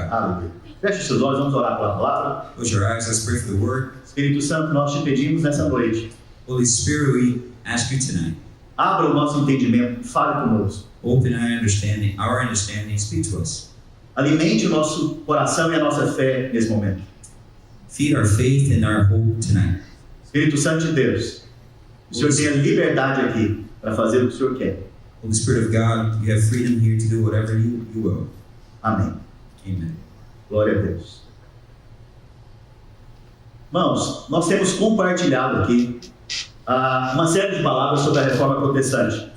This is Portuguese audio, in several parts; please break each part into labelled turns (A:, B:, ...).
A: God.
B: Aleluia. Feche seus olhos, vamos orar pela palavra.
A: Close your eyes, let's pray for the word.
B: Espírito Santo, nós te pedimos nessa noite.
A: Holy Spirit, we ask you tonight,
B: Abra o nosso entendimento, fale conosco.
A: open our understanding, speak to us.
B: Alimente o nosso coração e a nossa fé nesse momento.
A: Feed our faith and our hope tonight.
B: Espírito Santo de Deus, o Senhor tem a liberdade aqui para fazer o que o Senhor quer.
A: Holy Spirit of God, you have freedom here to do whatever you will.
B: Amém.
A: Amen.
B: Glória a Deus. Irmãos, nós temos compartilhado aqui uma série de palavras sobre a Reforma Protestante.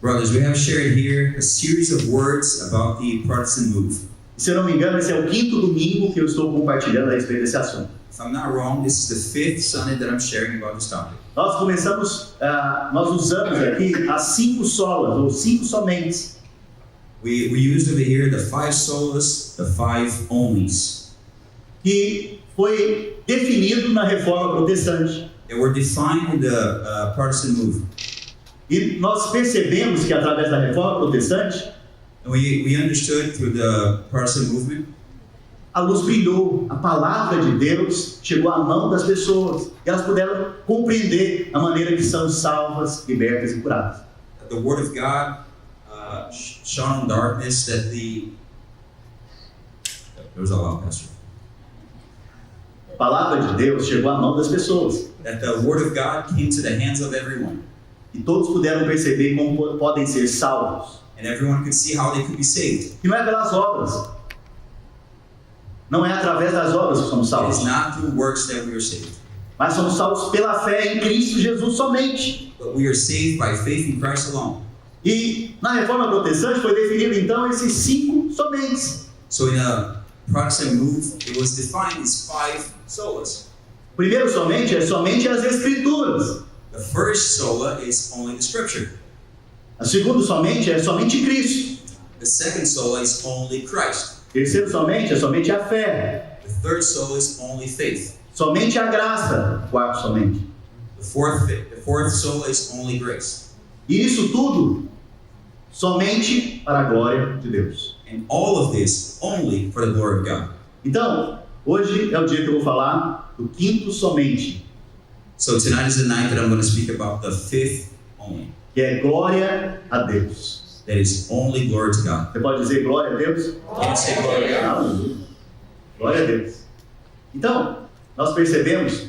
A: Brothers, we have shared here a series of words about the Protestant move.
B: Se eu não me engano, esse é o 5º domingo que eu estou compartilhando a respeito desse assunto.
A: If I'm not wrong, this is the 5th Sunday that I'm sharing about this topic.
B: Nós usamos aqui as 5 solas, ou 5 somentes.
A: We used over here the 5 solas, the 5 onlys.
B: Que foi definido na Reforma Protestante.
A: That were defined in the Protestant move.
B: E nós percebemos que através da Reforma Protestante,
A: And we understood through the Protestant movement,
B: a luz brilhou, a palavra de Deus chegou à mão das pessoas e elas puderam compreender a maneira que são salvas, libertas e curadas.
A: the Word of God shone on darkness. There was a lot, Pastor.
B: A palavra de Deus chegou à mão das pessoas
A: That the Word of God came to the hands of everyone,
B: e todos puderam perceber como podem ser salvos.
A: and everyone could see how they could be saved.
B: E não é pelas obras, não é através das obras que somos
A: It
B: salvos,
A: is not through works that we are saved,
B: mas somos salvos pela fé em Cristo Jesus somente.
A: but we are saved by faith in Christ alone.
B: E na Reforma Protestante foi definido então esses 5 somentes.
A: So in a Protestant move, it was defined as 5 solas.
B: O primeiro somente é somente as Escrituras.
A: The first sola is only the Scripture.
B: O segundo somente é somente Cristo.
A: The second sola is only Christ.
B: O terceiro somente é somente a fé.
A: The third sola is only faith.
B: Somente a graça. O quarto somente.
A: The fourth sola is only grace.
B: E isso tudo somente para a glória de Deus.
A: And all of this only for the glory of God.
B: Então, hoje é o dia que eu vou falar do 5º somente,
A: So tonight is the night that I'm going to speak about the 5th only.
B: que é glória a Deus.
A: That is only glory to God.
B: Você pode dizer glória a Deus?
A: Can you say glory to God?
B: Aleluia. Glória a Deus. Então, nós percebemos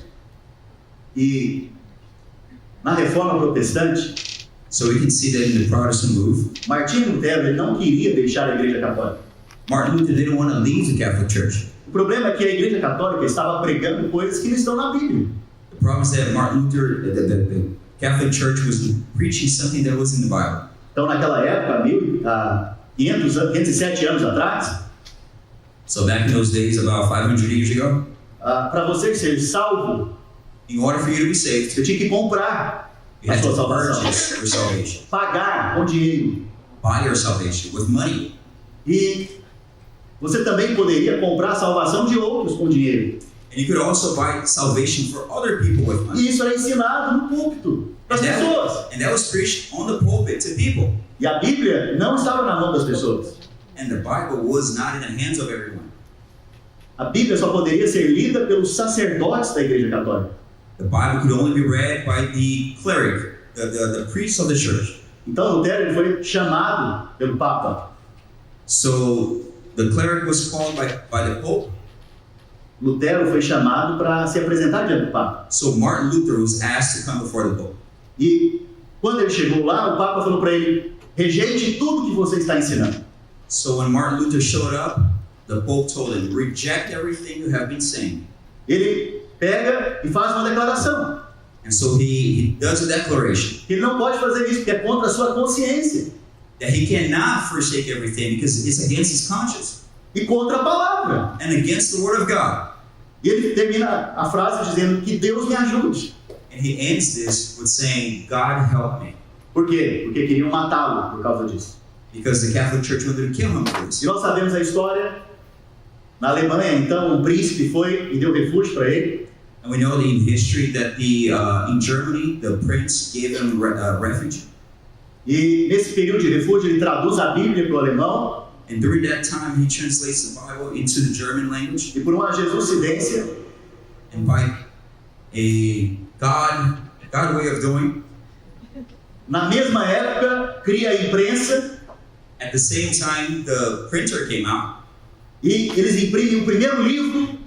B: que na Reforma Protestante,
A: So we can see that in the Protestant move,
B: Martinho Lutero ele não queria deixar a Igreja Católica.
A: Martin Luther didn't want to leave the Catholic Church.
B: O problema é que a Igreja Católica estava pregando coisas que não estão na Bíblia.
A: The problem is that Martin Luther, the Catholic Church was preaching something that was in the Bible.
B: Então, naquela época, 507 anos atrás,
A: So back in those days, about 500 years ago,
B: para você ser salvo,
A: in order for you to be saved,
B: você tinha que comprar
A: you
B: a
A: had
B: sua
A: to
B: salvação,
A: purchase your salvation,
B: pagar com dinheiro.
A: buy your salvation with money.
B: E você também poderia comprar a salvação de outros com dinheiro.
A: And you could also buy salvation for other people with money.
B: E isso era ensinado no púlpito para as pessoas.
A: And that was preached on the pulpit to people.
B: E a Bíblia não estava na mão das pessoas.
A: And the Bible was not in the hands of everyone.
B: A Bíblia só poderia ser lida pelos sacerdotes da Igreja Católica.
A: The Bible could only be read by the cleric, the priest of the church.
B: Então Lutero ele foi chamado pelo Papa.
A: So the cleric was called by the Pope.
B: Lutero foi chamado para se apresentar diante do Papa.
A: So Martin Luther was asked to come before the Pope.
B: E quando ele chegou lá, o Papa falou para ele: rejeite tudo que você está ensinando.
A: So when Martin Luther showed up, the Pope told him, reject everything you have been saying.
B: Ele pega e faz uma declaração.
A: And so he does a declaration
B: Ele não pode fazer isso porque é contra a sua consciência
A: that he cannot forsake everything because it's against his conscience
B: e contra a palavra.
A: and against the Word of God.
B: E ele termina a frase dizendo que Deus me ajude.
A: And he ends this with saying, God help me.
B: Por quê? Porque queriam matá-lo por causa disso.
A: Because the Catholic Church wanted to kill him for this.
B: E nós sabemos a história. Na Alemanha, então, um príncipe foi e deu refúgio para ele.
A: And we know that in history that in Germany, the prince gave him refuge.
B: E nesse período de refúgio, ele traduz a Bíblia para o alemão.
A: And during that time, he translates the Bible into the German language.
B: E por uma Jesucidência,
A: And by a God way of doing,
B: na mesma época, cria a imprensa
A: at the same time, the printer came out.
B: e eles imprimem o primeiro livro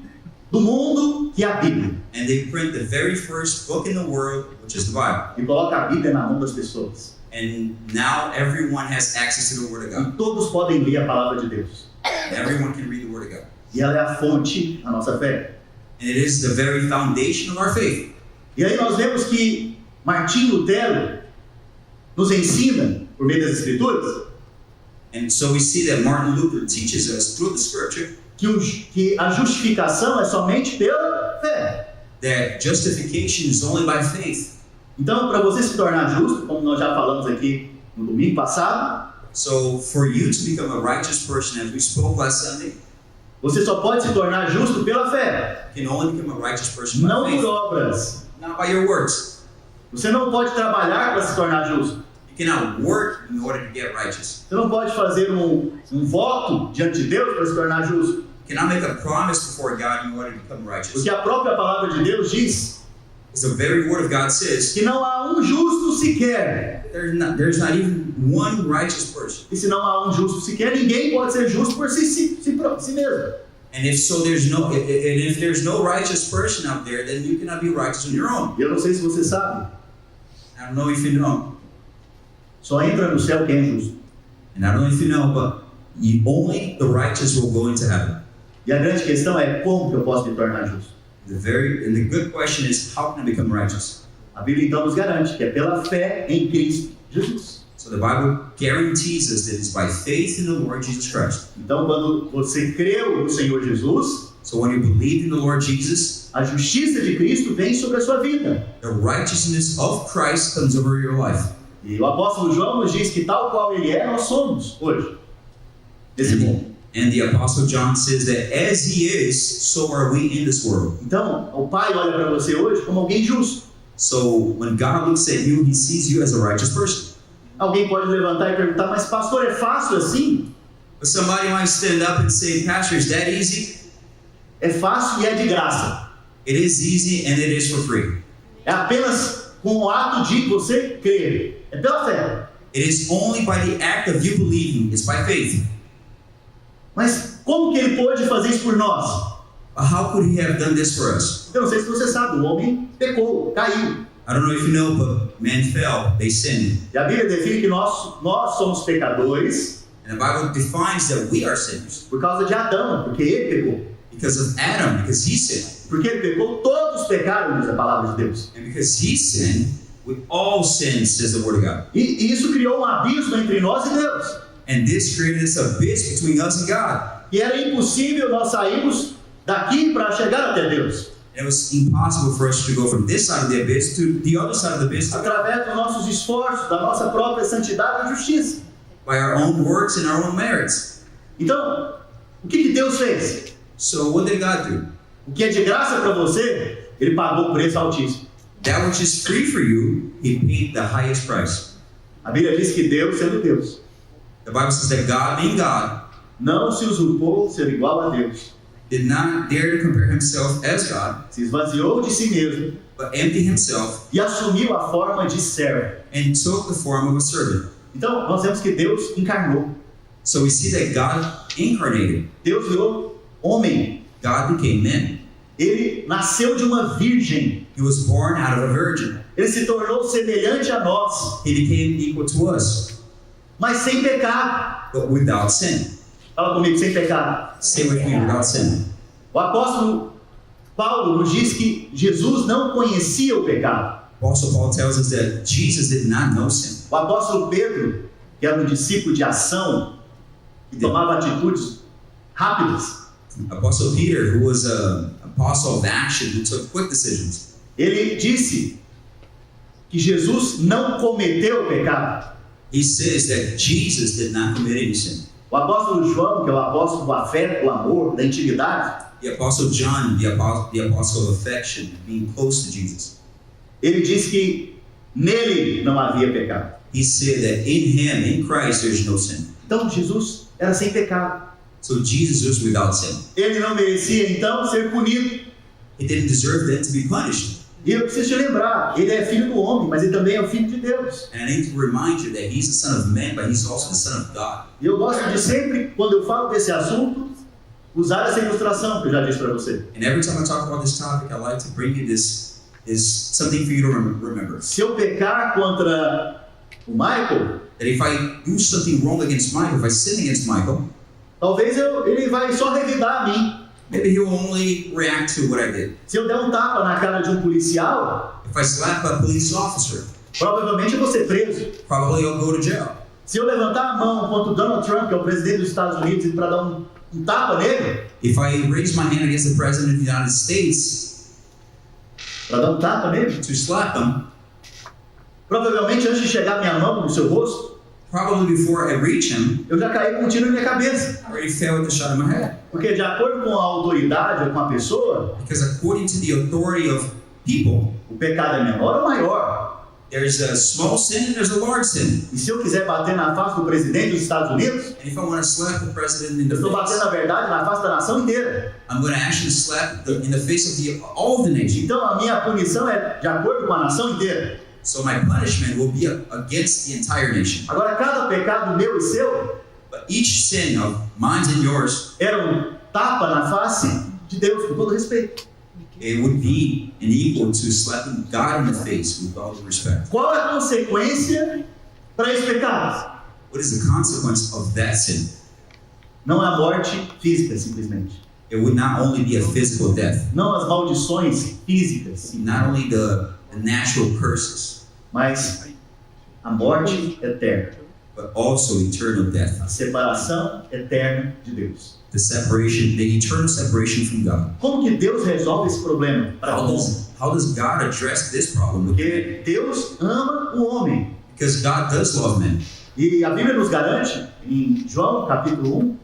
B: do mundo, que é a Bíblia.
A: And they print the very first book in the world, which is the Bible.
B: E coloca a Bíblia na mão das pessoas.
A: And now everyone has access to the Word of
B: E
A: God.
B: todos podem ler a palavra de Deus.
A: Everyone can read the Word of God.
B: E ela é a fonte da nossa fé.
A: And it is the very foundation of our faith.
B: E aí nós vemos que Martinho Lutero nos ensina, por meio das Escrituras,
A: And so we see that Martin Luther teaches us through the Scripture
B: que a justificação é somente pela fé.
A: that justification is only by faith.
B: Então, para você se tornar justo, como nós já falamos aqui no domingo passado,
A: So for you to become a righteous person, as we spoke last Sunday,
B: você só pode se tornar justo pela fé,
A: you can only become a righteous person by
B: não por
A: faith,
B: obras.
A: not by your works.
B: Você não pode trabalhar para se tornar justo.
A: You cannot work in order to get righteous.
B: Você não pode fazer um voto diante de Deus para se tornar justo.
A: You cannot make a promise before God in order to become righteous.
B: Porque a própria palavra de Deus diz
A: Because the very Word of God says
B: que não há um justo sequer.
A: there's not even one righteous person.
B: E se não há um justo sequer, ninguém pode ser justo por si mesmo.
A: And if so, if there's no righteous person out there, then you cannot be righteous on your own.
B: E eu não sei se você sabe,
A: I don't know if you know,
B: só entra no céu quem é justo.
A: and I don't know if you know, but only the righteous will go into heaven.
B: E a grande questão é como que eu posso me tornar justo?
A: And the good question is, how can I become righteous?
B: A Bíblia então nos garante que é pela fé em Cristo Jesus.
A: So the Bible guarantees us that it's by faith in the Lord Jesus Christ.
B: Então, quando você creu no Senhor Jesus,
A: So when you believe in the Lord Jesus,
B: a justiça de Cristo vem sobre a sua vida.
A: the righteousness of Christ comes over your life.
B: E o apóstolo João nos diz que tal qual ele é, nós somos hoje, nesse mundo.
A: And the Apostle John says that as he is, so are we in this world.
B: Então, o Pai olha para você hoje como alguém justo.
A: So when God looks at you, he sees you as a righteous person.
B: Alguém pode levantar e perguntar, mas pastor, é fácil assim?
A: But somebody might stand up and say, Pastor, is that easy?
B: É fácil e é de graça.
A: It is easy and it is for free.
B: É apenas com o ato de você crer. É pela fé.
A: It is only by the act of you believing. It's by faith.
B: Mas como que ele pôde fazer isso por nós?
A: But how could he have done this for us?
B: Eu não sei se você sabe, o homem pecou, caiu.
A: I don't know if you know, but man fell. They sinned.
B: E a Bíblia define que nós somos pecadores
A: And the Bible defines that we are sinners.
B: por causa de Adão, porque ele pecou.
A: Because of Adam, because he sinned.
B: Porque ele pecou, todos pecaram, diz a palavra de Deus.
A: And because he sinned, we all sinned, says the Word of God.
B: E isso criou um abismo entre nós e Deus.
A: And this created this abyss between us and God.
B: E era impossível nós sairmos daqui para chegar até Deus.
A: And it was impossible for us to go from this side of the abyss to the other side of the abyss
B: Através dos nossos esforços, da nossa própria santidade e justiça.
A: by our own works and our own merits.
B: Então, o que Deus fez?
A: So what did God do?
B: O que é de graça para você, ele pagou o preço altíssimo.
A: That which is free for you, he paid the highest price.
B: A Bíblia diz que Deus, sendo Deus,
A: The Bible says that God, being God,
B: não se usurpou ser igual a Deus.
A: did not dare to compare himself as God,
B: Se esvaziou de si mesmo
A: but emptied himself
B: e assumiu a forma de servo.
A: and took the form of a servant.
B: Então, nós vemos que Deus encarnou.
A: So we see that God incarnated.
B: Deus virou homem.
A: God became man.
B: Ele nasceu de uma virgem.
A: He was born out of a virgin.
B: Ele se tornou semelhante a nós,
A: He became equal to us,
B: mas sem pecado.
A: but without sin.
B: Fala comigo, sem pecado.
A: Say with me, without sin.
B: O apóstolo Paulo nos diz que Jesus não conhecia o pecado.
A: Also, Paul tells us that Jesus did not know sin.
B: O apóstolo Pedro, que era um discípulo de ação, que tomava atitudes rápidas,
A: Apostle Peter, who was an apostle of action, who took quick decisions,
B: ele disse que Jesus não cometeu o pecado.
A: he says that Jesus did not commit any sin.
B: O apóstolo João, que é o apóstolo do afeto, do amor, da intimidade,
A: The apostle John, the apostle of affection, being close to Jesus,
B: ele disse que nele não havia pecado.
A: he said that in him, in Christ, there's no sin.
B: Então Jesus era sem pecado.
A: So Jesus was without sin.
B: Ele não merecia então ser punido.
A: He didn't deserve then to be punished.
B: E eu preciso te lembrar, ele é filho do homem, mas ele também é o filho de Deus.
A: And I need to remind you that he's the son of man, but he's also the son of God.
B: E eu gosto de sempre, quando eu falo desse assunto, usar essa ilustração que eu já disse para você.
A: And every time I talk about this topic, I like to bring you this is something for you to remember.
B: Se eu pecar contra o Michael,
A: That if I do something wrong against Michael, if I sin against Michael,
B: talvez ele vai só revidar a mim.
A: maybe he will only react to what I did.
B: Se eu der um tapa na cara de um policial,
A: If I slap a police officer,
B: provavelmente eu vou ser preso.
A: probably I'll go to jail.
B: Se eu levantar a mão contra o Donald Trump, que é o presidente dos Estados Unidos, para dar um tapa nele,
A: If I raise my hand against the president of the United States
B: para dar um tapa nele,
A: to slap him,
B: provavelmente antes de chegar minha mão no seu rosto,
A: probably before I reach him,
B: eu já caí com um tiro na minha cabeça.
A: I already fell with a shot in my head.
B: Porque de acordo com a autoridade ou com a pessoa,
A: Because according to the authority of people,
B: o pecado é menor ou maior.
A: there's a small sin and there's a large sin.
B: E se eu quiser bater na face do presidente dos Estados Unidos,
A: And if I want to slap the president in
B: eu
A: the
B: estou batendo
A: face,
B: na verdade na face da nação inteira.
A: I'm going to actually slap in the face of all of the nation.
B: Então a minha punição é de acordo com a nação inteira.
A: So my punishment will be against the entire nation.
B: Agora cada pecado meu e seu
A: But each sin of mine and yours,
B: era um tapa na face de Deus, com todo respeito.
A: it would be an equal to slapping God in the face with all due respect.
B: Qual é a consequência para esse pecado?
A: What is the consequence of that sin?
B: Não é a morte física, simplesmente.
A: It would not only be a physical death,
B: Não as maldições físicas,
A: not only the natural curses,
B: mas a morte eterna.
A: but also eternal death.
B: A separação eterna de Deus.
A: The separation, the eternal separation from God.
B: Como que Deus resolve esse problema para o homem?
A: How does God address this problem?
B: Porque Deus ama o homem.
A: Because God does love men.
B: E a Bíblia nos garante, em João capítulo 1,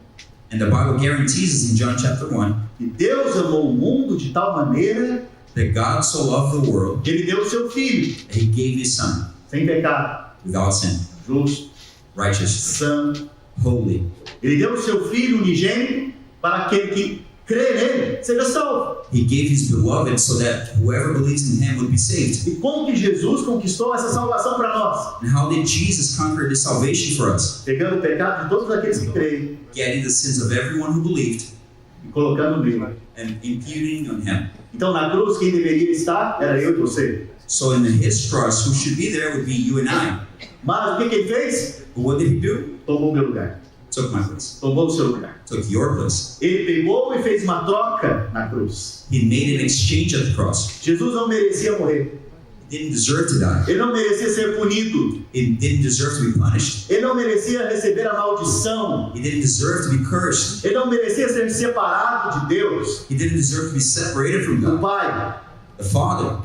A: And the Bible guarantees us in John chapter 1
B: que Deus amou o mundo de tal maneira
A: that God so loved the world
B: que Ele deu o seu Filho,
A: that He gave His Son
B: sem pecado,
A: without sin,
B: justo,
A: righteous,
B: santo.
A: holy.
B: Ele deu o seu Filho unigênito para aquele que crê nele seja salvo.
A: He gave His beloved so that whoever believes in Him would be saved.
B: E como que Jesus conquistou essa salvação para nós?
A: And how did Jesus conquer this salvation for us?
B: Pegando o pecado de todos aqueles que creem
A: Getting the sins of everyone who believed
B: e colocando nele.
A: and imputing on Him.
B: Então na cruz quem deveria estar era eu e você.
A: So in His cross, who should be there would be you and I.
B: Mas o que ele fez?
A: But what did He do?
B: Tomou meu lugar.
A: Took my place.
B: Tomou o seu lugar.
A: Took your place.
B: Ele pegou e fez uma troca na cruz.
A: He made an exchange at the cross.
B: Jesus não merecia morrer.
A: He didn't deserve to die.
B: Ele não merecia ser punido.
A: He didn't deserve to be punished.
B: Ele não merecia receber a maldição.
A: He didn't deserve to be cursed.
B: Ele não merecia ser separado de Deus,
A: He didn't deserve to be separated from
B: do
A: God,
B: Pai.
A: the Father.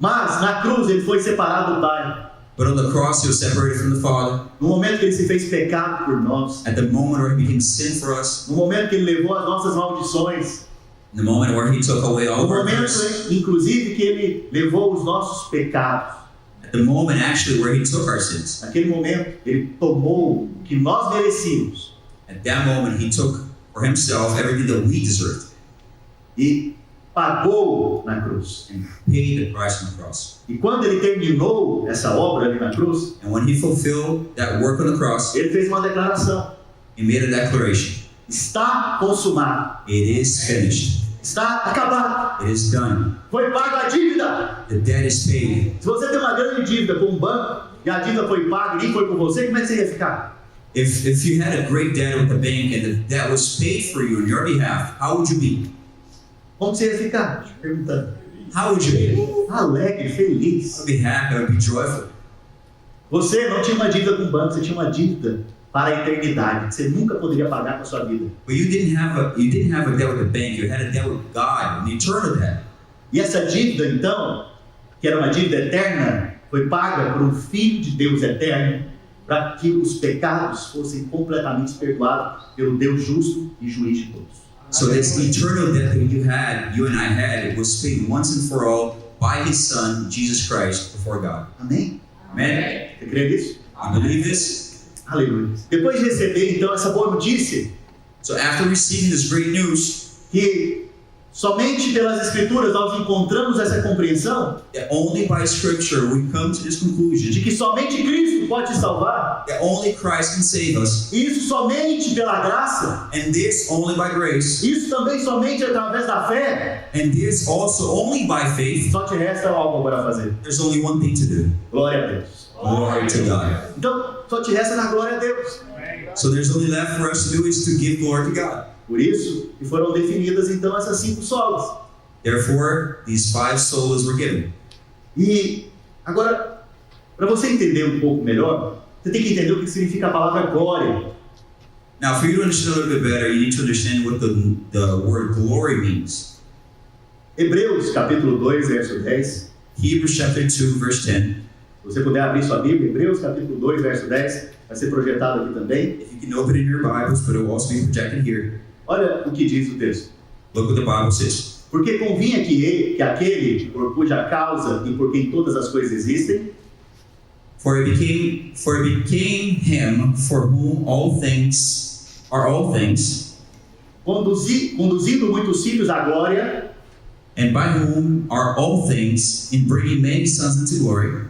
B: Mas na cruz ele foi separado do Pai.
A: But on the cross, He was separated from the Father.
B: No momento que ele se fez pecado por nós.
A: At the moment where He became sin for us,
B: No momento que ele levou as nossas maldições.
A: in the moment where He took away all
B: No
A: of our
B: momento,
A: curses,
B: inclusive, que ele levou os nossos pecados.
A: at the moment actually where He took our sins,
B: Naquele momento, ele tomou o que nós merecíamos
A: at that moment He took for Himself everything that we deserved
B: e pagou na cruz.
A: and paid the price on the cross.
B: E quando ele terminou essa obra ali na cruz,
A: And when He fulfilled that work on the cross,
B: ele fez uma declaração:
A: He made a declaration.
B: está consumado,
A: It is finished.
B: está acabado,
A: It is done.
B: foi paga a dívida.
A: The debt is paid.
B: Se você tem uma grande dívida com um banco e a dívida foi paga e nem foi com você, como é que você ia ficar?
A: If you had a great debt with the bank and the debt was paid for you on your behalf, how would you be?
B: Como você ia ficar? Perguntando.
A: How would you be?
B: Alegre,
A: I
B: feliz.
A: would be happy. I would be joyful.
B: Você não tinha uma dívida com o banco, você tinha uma dívida para a eternidade, que você nunca poderia pagar com a sua vida.
A: But you didn't have a debt with the bank. You had a debt with God, an eternal debt.
B: E essa dívida, então, que era uma dívida eterna, foi paga por um Filho de Deus eterno, para que os pecados fossem completamente perdoados pelo Deus justo e juiz de todos.
A: So this eternal debt that you and I had, it was paid once and for all by His Son, Jesus Christ, before God.
B: Amém?
A: Amen?
B: Você crê nisso?
A: You believe this?
B: Aleluia. Depois de receber então essa boa notícia,
A: So after receiving this great news,
B: que somente pelas escrituras nós encontramos essa compreensão
A: that only by Scripture we come to this conclusion,
B: de que somente Cristo pode te salvar,
A: that only Christ can save us,
B: e isso somente pela graça,
A: and this only by grace,
B: isso também somente através da fé,
A: and this also only by faith.
B: só te resta algo agora a fazer.
A: There's only one thing to do.
B: Glória a Deus.
A: Glory to God.
B: Então, só te resta dar glória a Deus.
A: So there's only left for us to do is to give glory to God.
B: Por isso que foram definidas então essas 5 solas.
A: Therefore, these 5 solas were given.
B: E agora, para você entender um pouco melhor, você tem que entender o que significa a palavra glória.
A: Now, for you to understand a little bit better, you need to understand what the word glory means.
B: Hebreus capítulo 2, verso 10.
A: Hebrews chapter 2, verse 10.
B: Se você puder abrir sua Bíblia, Hebreus capítulo 2, verso 10, vai ser projetado aqui também.
A: If you can open it in your Bibles, but it will also be projected here.
B: Olha o que diz o texto.
A: Look what the Bible says.
B: Porque convinha que aquele por cuja causa e por quem todas as coisas existem,
A: For it became him for whom all things are all things,
B: conduzindo muitos filhos à glória,
A: and by whom are all things, in bringing many sons into glory,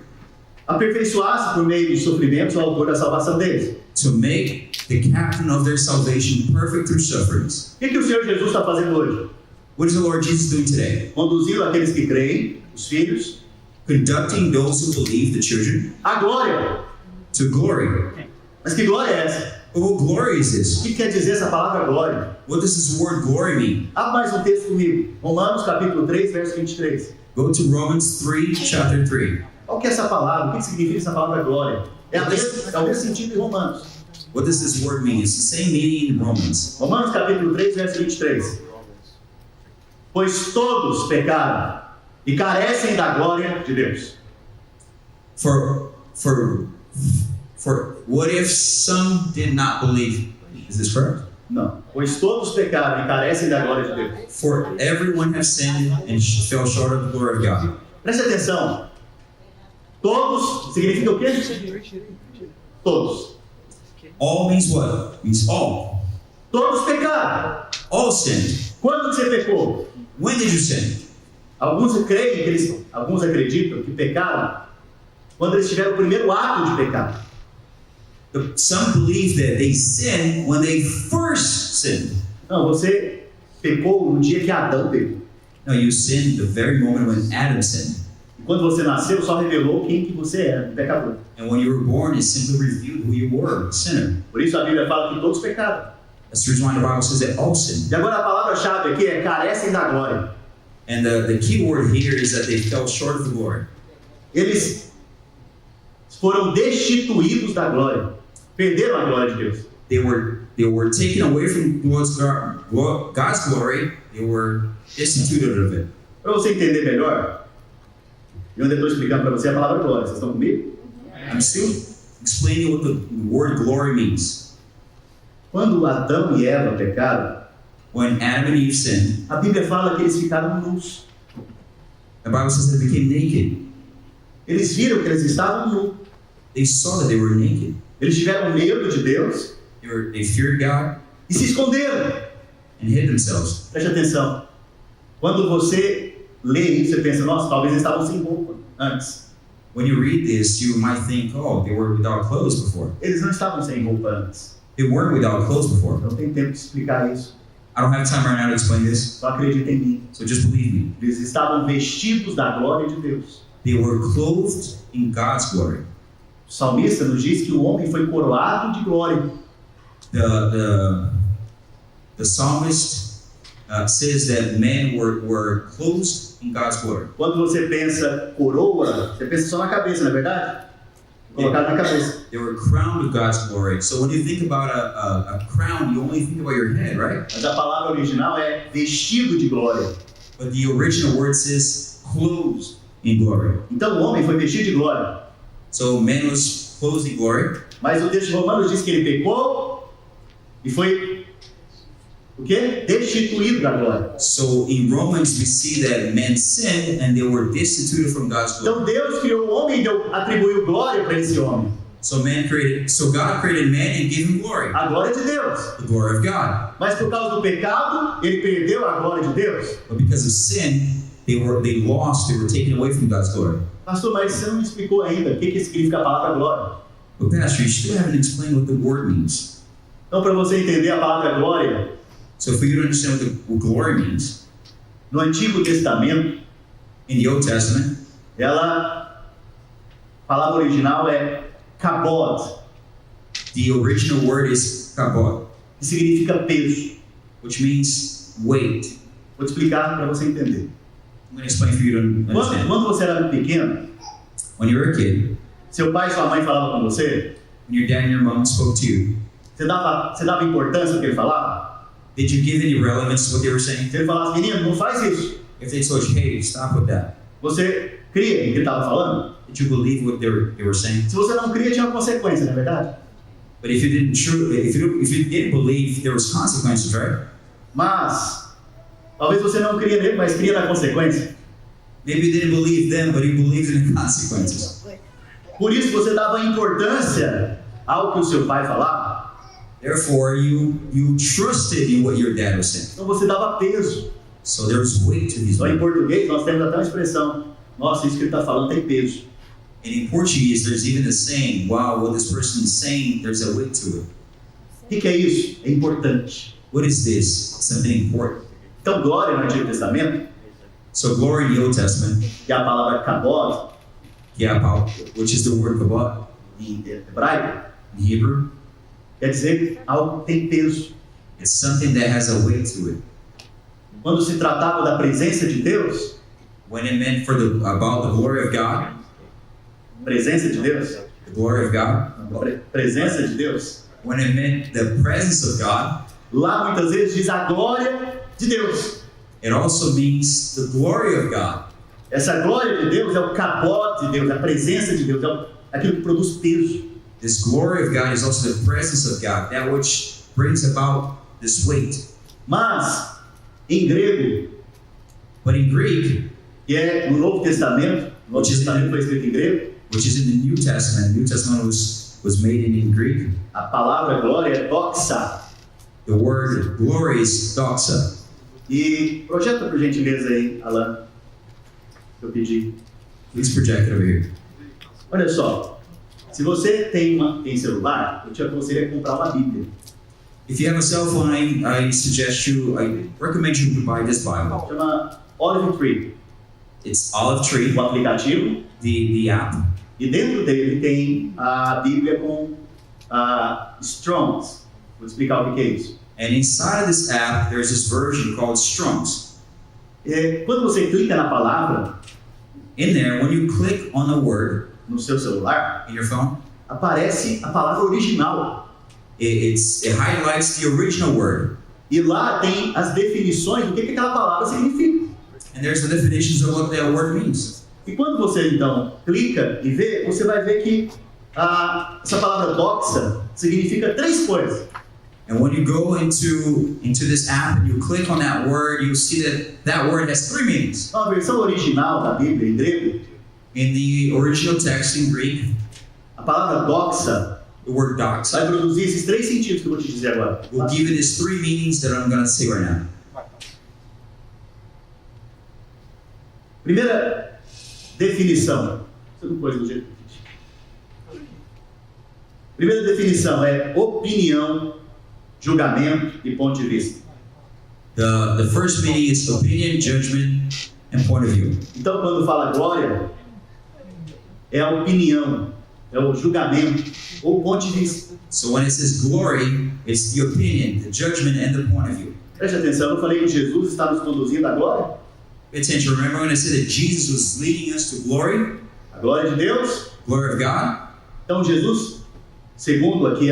B: aperfeiçoasse por meio de sofrimentos o autor da salvação deles.
A: to make the captain of their salvation perfect through sufferings.
B: O que o Senhor Jesus está fazendo hoje?
A: What is the Lord Jesus doing today?
B: Conduzindo aqueles que creem, os filhos,
A: Conducting those who believe, the children,
B: à glória.
A: to glory.
B: Mas que glória é essa?
A: What glory is
B: O
A: this?
B: que quer dizer essa palavra glória?
A: What does this word glory mean?
B: Abre mais um texto comigo. Romanos capítulo 3, verso 23.
A: Go to Romans 3, chapter 3.
B: Qual que é essa palavra? O que significa essa palavra glória? É o mesmo sentido em Romanos.
A: What does this word mean? It's the same meaning in Romans.
B: Romanos capítulo 3, verso 23. Pois todos pecaram e carecem da glória de Deus.
A: For what if some did not believe? Is this correct?
B: Não. Pois todos pecaram e carecem da glória de Deus.
A: For everyone have sinned and fell short of the glory of God.
B: Preste atenção. Todos significa o quê? Todos.
A: All means what? Means all.
B: Todos pecaram.
A: All sinned.
B: Quando que você pecou?
A: When did you sin?
B: Alguns acreditam que pecaram quando eles tiveram o primeiro ato de pecar.
A: Some believe that they sin when they first sinned.
B: Não, você pecou no dia que Adão pecou.
A: No, you sinned the very moment when Adam sinned.
B: E quando você nasceu, só revelou quem que você era, um pecador.
A: And when you were born, it simply revealed who you were, a sinner.
B: Por isso a Bíblia fala que todos pecaram.
A: That's the reason why the Bible says that all sinned.
B: E agora a palavra-chave aqui é carecem da glória.
A: And the key word here is that they fell short of the glory.
B: Eles foram destituídos da glória. Perderam a glória de Deus.
A: They were taken away from God's glory. They were destituted of it.
B: Para você entender melhor, eu ainda estou explicando para você a palavra glória. Vocês estão comigo?
A: I'm still explaining what the word glory means.
B: Quando Adão e Eva pecaram,
A: When Adam and Eve sinned,
B: a Bíblia fala que eles ficaram nus.
A: the Bible says they became naked.
B: Eles viram que eles estavam nus.
A: They saw that they were naked.
B: Eles tiveram medo de Deus
A: They feared God
B: e se esconderam.
A: and hid themselves.
B: Preste atenção. Quando você lê isso, você pensa, nossa, talvez eles estavam sem roupa antes.
A: When you read this, you might think, oh, they were without clothes before.
B: Eles não estavam sem roupa antes.
A: They weren't without clothes before.
B: Não tem tempo de explicar isso.
A: I don't have time right now to explain this,
B: Só acredita em mim.
A: so just believe me.
B: Eles estavam vestidos da glória de Deus.
A: They were clothed in God's glory.
B: O salmista nos diz que o homem foi coroado de glória.
A: The psalmist says that men were clothed in God's glory.
B: Quando você pensa coroa, você pensa só na cabeça, não é verdade? Colocado na cabeça.
A: They were crowned with God's glory. So when you think about a crown, you only think about your head, right?
B: Mas a palavra original é vestido de glória.
A: But the original word says clothed in glory.
B: Então o homem foi vestido de glória.
A: So man was clothed in glory.
B: Mas o texto de Romanos diz que ele pecou e foi o quê? Destituído da glória.
A: So in Romans we see that men sinned and they were destituted from God's glory.
B: Então Deus criou o homem e atribuiu glória para esse homem.
A: So God created man and gave him glory,
B: A glória de Deus.
A: the glory of God.
B: Mas por causa do pecado, ele perdeu a glória de Deus.
A: But because of sin, they were taken away from God's glory.
B: Pastor, mas você não me explicou ainda o que significa a palavra glória.
A: But Pastor, you still haven't explained what the word means.
B: Então, para você entender a palavra glória,
A: So for you to understand what glory means,
B: no Antigo Testamento,
A: in the Old Testament,
B: a palavra original é kabod,
A: the original word is kabod,
B: que significa peso.
A: which means weight.
B: Vou te explicar para você entender.
A: I'm going to explain for you to understand.
B: Quando você era pequeno,
A: When you were a kid,
B: seu pai e sua mãe falavam com você,
A: when your dad and your mom spoke to you,
B: você dava importância ao que ele falava?
A: did you give any relevance to what they were saying?
B: Se ele falasse, menino, não faz isso,
A: If they told you, hey, stop with that,
B: você cria o que ele estava falando?
A: did you believe what they were saying?
B: Se você não cria, tinha uma consequência, não é verdade?
A: But if you didn't believe, there was consequences, right?
B: Mas, talvez você não cria nele, mas cria na consequência.
A: Maybe you didn't believe them, but you believed in the consequences.
B: Por isso você dava importância ao que o seu pai falava.
A: Therefore, you trusted in what your dad was saying.
B: Então você dava peso.
A: So there was weight to his
B: Só em
A: word.
B: português nós temos até uma expressão. Nossa, isso que ele está falando tem peso.
A: And in Portuguese, there's even the saying, wow, what this person is saying, there's a weight to it.
B: O que é isso? É importante.
A: What is this? Something important.
B: Então, glória no Antigo Testamento,
A: So glory in the Old Testament,
B: que é a palavra kabod,
A: which is the word kabod
B: em hebraico,
A: in Hebrew,
B: quer dizer algo que tem peso.
A: it's something that has a weight to it.
B: Quando se tratava da presença de Deus,
A: When it meant about the glory of God,
B: presença de Deus,
A: the glory of God,
B: presença de Deus,
A: when it meant the presence of God,
B: lá muitas vezes diz a glória de Deus.
A: it also means the glory of God.
B: Essa glória de Deus é o kabod de Deus, a presença de Deus, é aquilo que produz peso.
A: This glory of God is also the presence of God, that which brings about this weight.
B: Mas, em grego,
A: But in Greek,
B: que é no Novo Testamento, o Novo Testamento foi escrito em grego,
A: which is in the New Testament was made in Greek,
B: a palavra glória é doxa.
A: the word glory is doxa.
B: E projeta por gentileza aí, Alan, que eu pedi.
A: Please project it over here.
B: Olha só, se você tem celular, eu te aconselho a comprar uma Bíblia.
A: If you have a cell phone, I recommend you to buy this Bible.
B: Chama Olive Tree,
A: It's Olive Tree,
B: o aplicativo,
A: the app,
B: e dentro dele tem a Bíblia com Strongs. Vou explicar o que é isso.
A: and inside of this app, there's this version called Strong's.
B: Quando você clica na palavra
A: In there, when you click on the word
B: no seu celular,
A: in your phone,
B: aparece a palavra original.
A: it highlights the original word,
B: E lá tem as definições do que aquela palavra significa.
A: and there's the definitions of what that word means.
B: E quando você então clica e vê, você vai ver que essa palavra doxa significa três coisas.
A: And when you go into this app and you click on that word, you'll see that word has three meanings.
B: Na versão original da Bíblia, em grego,
A: In the original text in Greek,
B: a palavra doxa
A: the word doxa
B: vai produzir esses três sentidos que eu vou te dizer agora.
A: will give it these three meanings that I'm going to say right now.
B: Primeira definição. Você não pôs do jeito que eu fiz. Primeira definição é opinião, julgamento e ponto de vista.
A: The first meaning is opinion, judgment, and point of view.
B: Então, quando fala glória, é a opinião, é o julgamento ou ponto de vista.
A: So when it says glory, it's the opinion, the judgment, and the point of view.
B: Preste atenção, eu falei que Jesus está nos conduzindo à glória.
A: Pay attention. Remember when I said that Jesus was leading us to glory,
B: A glória de Deus.
A: glory of God?
B: Então, Jesus, segundo aqui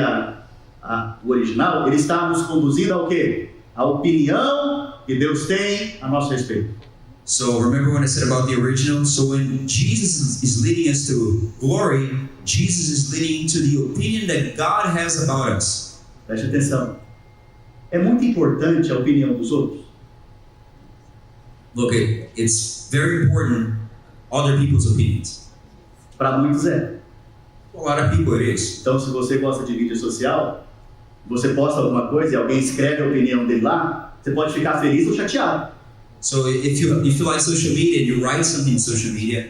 B: o original, ele está nos conduzindo ao quê? A opinião que Deus tem a nosso respeito.
A: So remember when I said about the original? So when Jesus is leading us to glory, Jesus is leading to the opinion that God has about us.
B: Preste atenção. É muito importante a opinião dos outros.
A: Look, it's very important other people's opinions.
B: Para muitos é.
A: For a lot of people it is.
B: Então, se você gosta de mídia social, você posta alguma coisa e alguém escreve a opinião dele lá, você pode ficar feliz ou chateado.
A: So if you like social media and you write something in social media,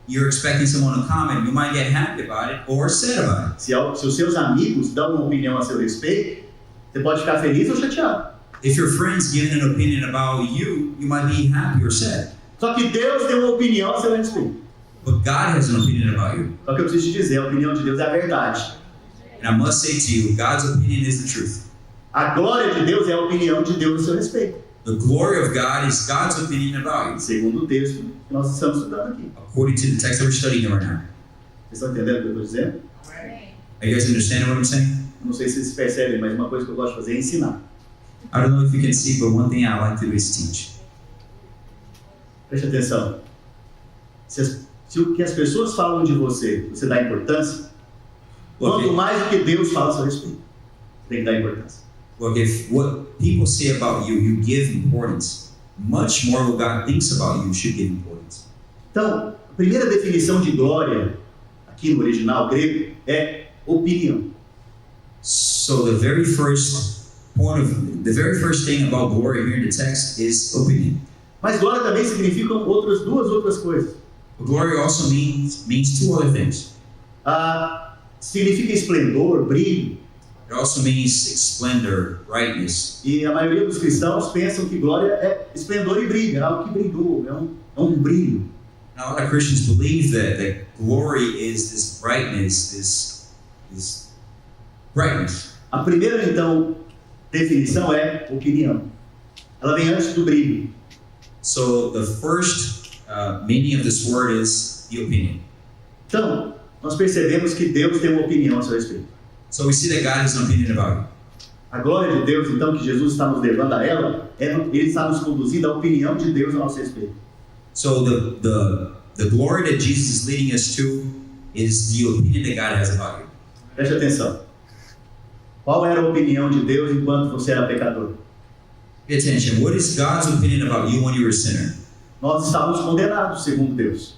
A: you're expecting someone to comment, you might get happy about it or sad about it.
B: Se os seus amigos dão uma opinião a seu respeito, você pode ficar feliz ou chateado.
A: If your friends give an opinion about you, you might be happy or sad.
B: Só que Deus tem uma opinião a seu respeito.
A: But God has an opinion about you.
B: Só que eu preciso te dizer, a opinião de Deus é a verdade.
A: And I must say to you, God's opinion is the truth.
B: A glória de Deus é a opinião de Deus a seu respeito.
A: The glory of God is God's opinion about you,
B: Segundo o texto que nós estamos estudando aqui.
A: according to the text that we're studying right now.
B: Vocês estão entendendo o que eu estou dizendo?
A: Are you guys understanding what I'm saying?
B: Não sei se vocês percebem, mas uma coisa que eu gosto de fazer é ensinar.
A: I don't know if you can see, but one thing I like to do is teach.
B: Preste atenção. Se o que as pessoas falam de você, você dá importância, quanto mais o que Deus fala a seu respeito, você tem que dar importância.
A: Look, if what people say about you, you give importance, much more what God thinks about you should give importance.
B: Então, a primeira definição de glória, aqui no original grego, é opinião.
A: So the very first thing about glory here in the text is opinion.
B: Mas glória também significa duas outras coisas.
A: But glory also means two other things.
B: Significa esplendor, brilho.
A: It also means splendor, brightness.
B: E a maioria dos cristãos pensam que glória é esplendor e brilho, é algo que brilhou, é um brilho.
A: Now, a lot of Christians believe that glory is this brightness, this brightness.
B: A primeira, então, definição é opinião. Ela vem antes do brilho.
A: So the first meaning of this word is the opinion. Então,
B: nós percebemos que Deus tem uma opinião a seu respeito.
A: So we see that God has an opinion about you.
B: A glória de Deus, então, que Jesus está nos levando a ela, Ele está nos conduzindo à opinião de Deus a nosso respeito.
A: So the glory that Jesus is leading us to is the opinion that God has about you.
B: Preste atenção. Qual era a opinião de Deus enquanto você era pecador?
A: Pay attention. What is God's opinion about you when you were a sinner?
B: Nós estávamos condenados, segundo Deus.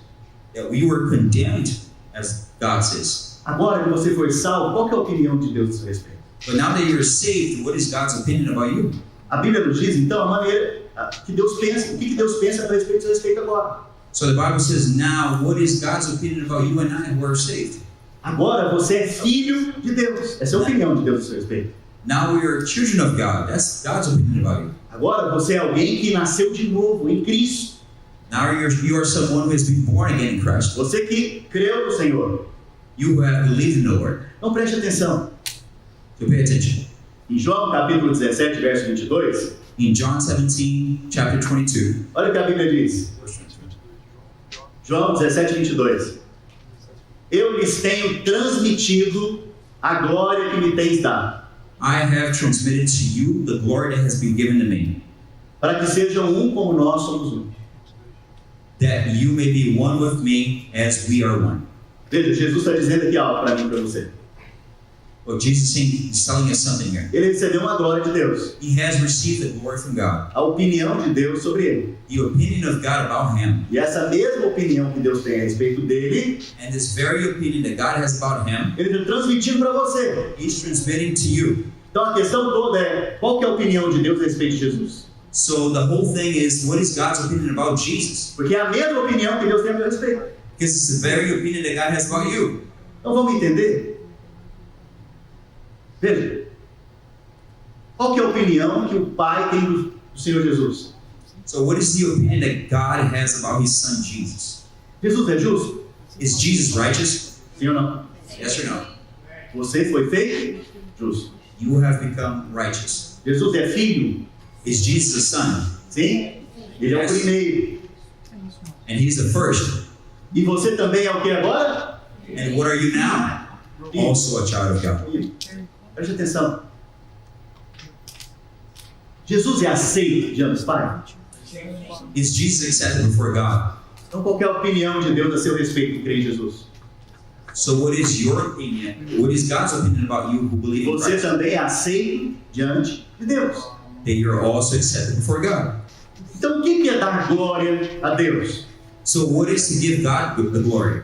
A: That we were condemned, as God says.
B: Agora que você foi salvo, qual que é a opinião de Deus a seu respeito?
A: But now that you're saved, what is God's opinion about you?
B: A Bíblia nos diz, então, a maneira que Deus pensa, o que Deus pensa a respeito do seu respeito agora.
A: So the Bible says, now, what is God's opinion about you and I who are saved?
B: Agora você é filho de Deus. Essa é a opinião de Deus a seu respeito.
A: Now we are children of God. That's God's opinion about you.
B: Agora você é alguém que nasceu de novo em Cristo.
A: Now you are someone who has been born again in Christ.
B: Você que creu no Senhor.
A: You who have believed in the Lord.
B: Então preste atenção.
A: So pay attention.
B: Em João capítulo 17, verso 22.
A: In John 17, chapter 22.
B: Olha o que a Bíblia diz. João 17, 22. Eu lhes tenho transmitido a glória que me tens dado.
A: I have transmitted to you the glory that has been given to me.
B: Para que sejam um como nós somos um.
A: That you may be one with me as we are one.
B: Veja, Jesus está dizendo aqui algo para mim e para você.
A: Well, Jesus is telling us something here.
B: Ele recebeu uma glória de Deus.
A: He has received the glory from God.
B: A opinião de Deus sobre ele.
A: The opinion of God about him.
B: E essa mesma opinião que Deus tem a respeito dele,
A: and this very opinion that God has about him,
B: ele está transmitindo para você.
A: He's transmitting to you.
B: Então a questão toda é, qual que é a opinião de Deus a respeito de Jesus?
A: So the whole thing is, what is God's opinion about Jesus?
B: Porque é a mesma opinião que Deus tem a meu respeito.
A: Because it's the very opinion that God has about you.
B: Então vamos entender? Veja, qual que é a opinião que o Pai tem do Senhor Jesus?
A: So what is the opinion that God has about His Son Jesus?
B: Jesus é justo?
A: Is Jesus righteous?
B: Sim ou não?
A: Yes or no?
B: Você foi feito justo.
A: You have become righteous.
B: Jesus é filho?
A: Is Jesus a son?
B: Sim. Ele é o primeiro.
A: And He's the first.
B: E você também é o que agora?
A: And what are you now? Also a child of God.
B: Preste atenção. Jesus é aceito diante dos Pai?
A: Is Jesus accepted before God?
B: Então qual é a opinião de Deus a seu respeito que crê em Jesus?
A: So what is your opinion? What is God's opinion about you who believe in
B: Você
A: Christ?
B: também é aceito diante de Deus.
A: that you're also accepted before God.
B: Então, o que é dar glória a Deus?
A: So what is to give God the glory?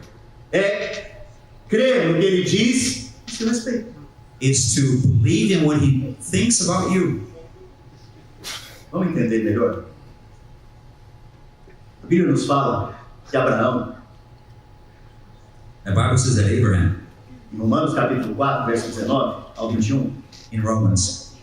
B: É crer no que Ele diz e se respeita.
A: It's to believe in what He thinks about you.
B: Vamos entender melhor? A Bíblia nos fala que Abraão,
A: The Bible says that Abraham,
B: em Romanos capítulo 4, verso 19 ao 21,
A: in Romans,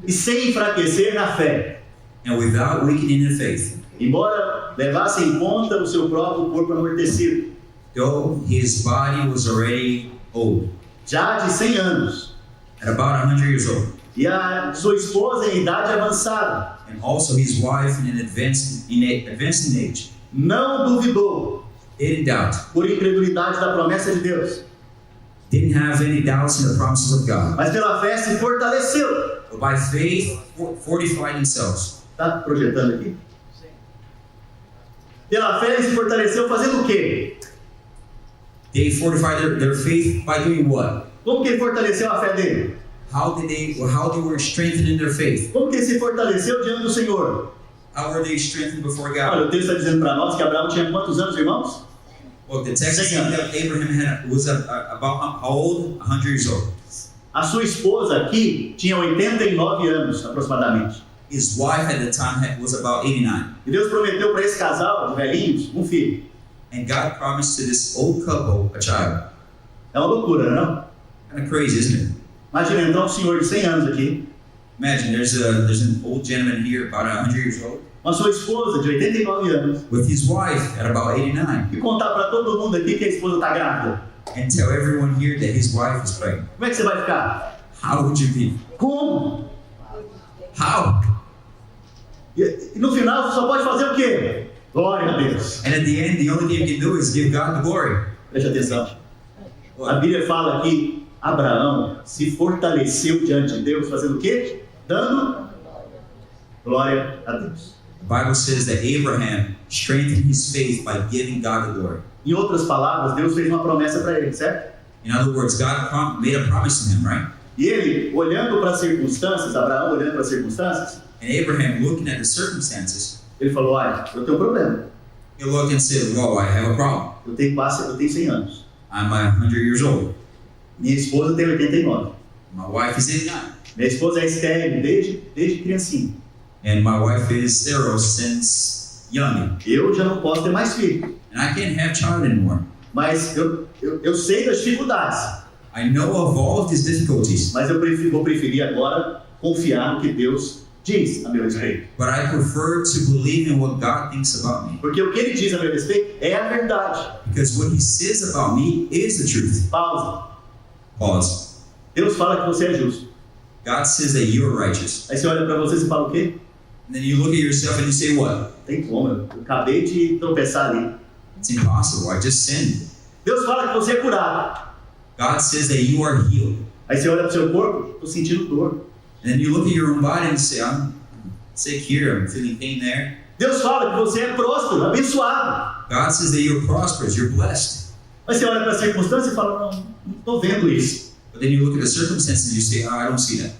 B: e sem enfraquecer na fé,
A: and without weakening in faith,
B: embora levasse em conta o seu próprio corpo amortecido,
A: though his body was already old,
B: já de 100 anos,
A: at about 100 years old,
B: e a sua esposa em idade avançada,
A: and also his wife in an advanced in age,
B: não duvidou,
A: didn't doubt,
B: por incredulidade da promessa de Deus,
A: didn't have any doubts in the promises of God,
B: mas pela fé se fortaleceu.
A: but by faith fortified themselves.
B: Está projetando aqui? Pela fé ele se fortaleceu fazendo o quê?
A: They fortified their faith by doing what?
B: Como que ele fortaleceu a fé dele?
A: How they were strengthened in their faith?
B: Como que ele se fortaleceu diante do Senhor?
A: How were they strengthened before
B: Olha,
A: God?
B: o texto está dizendo para nós que Abraão tinha quantos anos, irmãos?
A: Well, the text says that Abraham was about how old? 100 years old.
B: A sua esposa aqui tinha 89 anos, aproximadamente.
A: His wife at the time was about 89.
B: E Deus prometeu para esse casal de velhinhos um filho.
A: And God promised to this old couple a child.
B: É uma loucura, não é?
A: Kind of crazy, isn't it?
B: Imagina então um senhor de 100 anos aqui,
A: Imagine there's an old gentleman here about 100 years old
B: com a sua esposa de 89 anos,
A: with his wife at about 89
B: e contar para todo mundo aqui que a esposa está grávida.
A: and tell everyone here that his wife is pregnant.
B: Como é que você vai ficar?
A: How would you be?
B: Como?
A: How?
B: E no final você só pode fazer o quê? Glória a Deus.
A: And at the end, the only thing you can do is give God the glory.
B: Preste atenção. A
A: What?
B: Bíblia fala que Abraão se fortaleceu diante de Deus, fazendo o quê? Dando glória a Deus.
A: The Bible says that Abraham strengthened his faith by giving God the glory.
B: Em outras palavras, Deus fez uma promessa para ele, certo?
A: In other words, God made a promise to him, right?
B: E ele, olhando para as circunstâncias, Abraão olhando para as circunstâncias,
A: And Abraham, looking at the circumstances,
B: ele falou: olha, eu tenho um problema.
A: he looked and said, "Whoa, I have a problem.
B: Eu tenho 100 anos.
A: I'm 100 years old.
B: Minha esposa tem 89.
A: My wife is 89.
B: Minha esposa é estéril desde criancinha.
A: And my wife is sterile since young.
B: Eu já não posso ter mais filho.
A: And I can't have child anymore.
B: Mas eu sei das dificuldades.
A: I know of all of these difficulties,
B: Mas vou preferir agora confiar no que Deus diz a meu respeito.
A: but I prefer to believe in what God thinks about me.
B: Porque o que ele diz a meu respeito é a verdade.
A: Because what he says about me is the truth.
B: Pausa.
A: Pause.
B: Deus fala que você é justo.
A: God says that you are righteous.
B: Aí você olha para você e fala o quê?
A: And then you look at yourself and you say, what?
B: Tem como, eu acabei de tropeçar ali.
A: It's impossible. I just sinned.
B: Deus fala que você é curado.
A: God says that you are healed.
B: Aí você olha para o seu corpo, estou sentindo dor.
A: And then you look at your own body and you say, I'm sick here. I'm feeling pain there.
B: Deus fala que você é próspero, abençoado.
A: God says that you're prosperous. You're blessed.
B: Mas você olha para a circunstância e fala: não estou vendo isso.
A: But then you look at the circumstances and you say, I don't see that.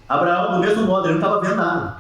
B: Abraão, do mesmo modo, ele não estava vendo nada.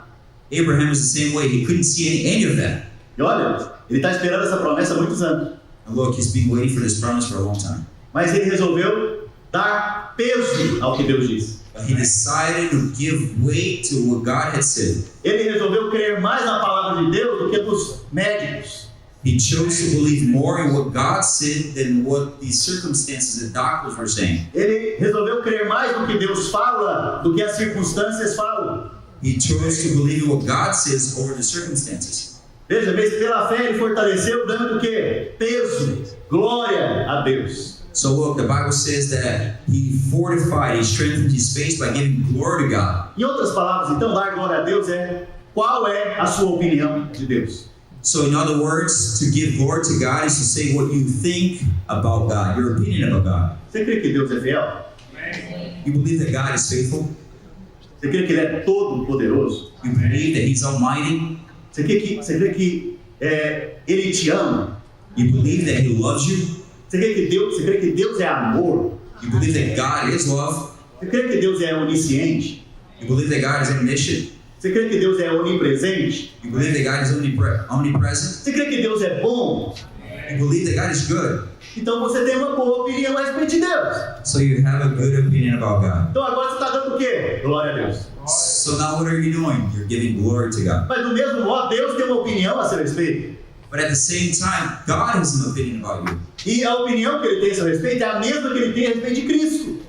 A: Abraham was the same way. He couldn't see any of that.
B: E olha, ele está esperando essa promessa há muitos anos.
A: And look, he's been waiting for this promise for a long time.
B: Mas ele resolveu dar peso ao que Deus disse.
A: But he decided to give weight to what God had said.
B: Ele resolveu crer mais na palavra de Deus do que nos médicos.
A: He chose to believe more in what God said than what the circumstances and doctors were saying.
B: Ele resolveu crer mais no que Deus fala do que as circunstâncias falam.
A: He chose to believe in what God says over the circumstances.
B: Veja, pela fé ele fortaleceu dando o quê? Peso, glória a Deus.
A: So look, the Bible says that he fortified, he strengthened his faith by giving glory to God.
B: Em outras palavras, então, dar glória a Deus é qual é a sua opinião de Deus.
A: So in other words, to give glory to God is to say what you think about God, your opinion about God.
B: Você crê que Deus é fiel?
A: You believe that God is faithful?
B: Você crê que Ele é todo poderoso?
A: You believe that He's almighty?
B: Você crê que Ele te ama?
A: You believe that He loves you?
B: Você crê que Deus é amor?
A: You believe that God is love?
B: Você crê que Deus é onisciente?
A: You believe that God is omniscient?
B: Você crê que Deus é onipresente?
A: You believe that God is omnipresent?
B: Você crê que Deus é bom?
A: You believe that God is good?
B: Então você tem uma boa opinião a respeito de Deus.
A: So you have a good opinion about God.
B: Então agora você está dando o quê? Glória a Deus.
A: So now what are you doing? You're giving glory to God.
B: Mas do mesmo modo, Deus tem uma opinião a seu respeito.
A: But at the same time, God has an opinion about you.
B: E a opinião que ele tem a seu respeito é a mesma que ele tem a respeito de Cristo.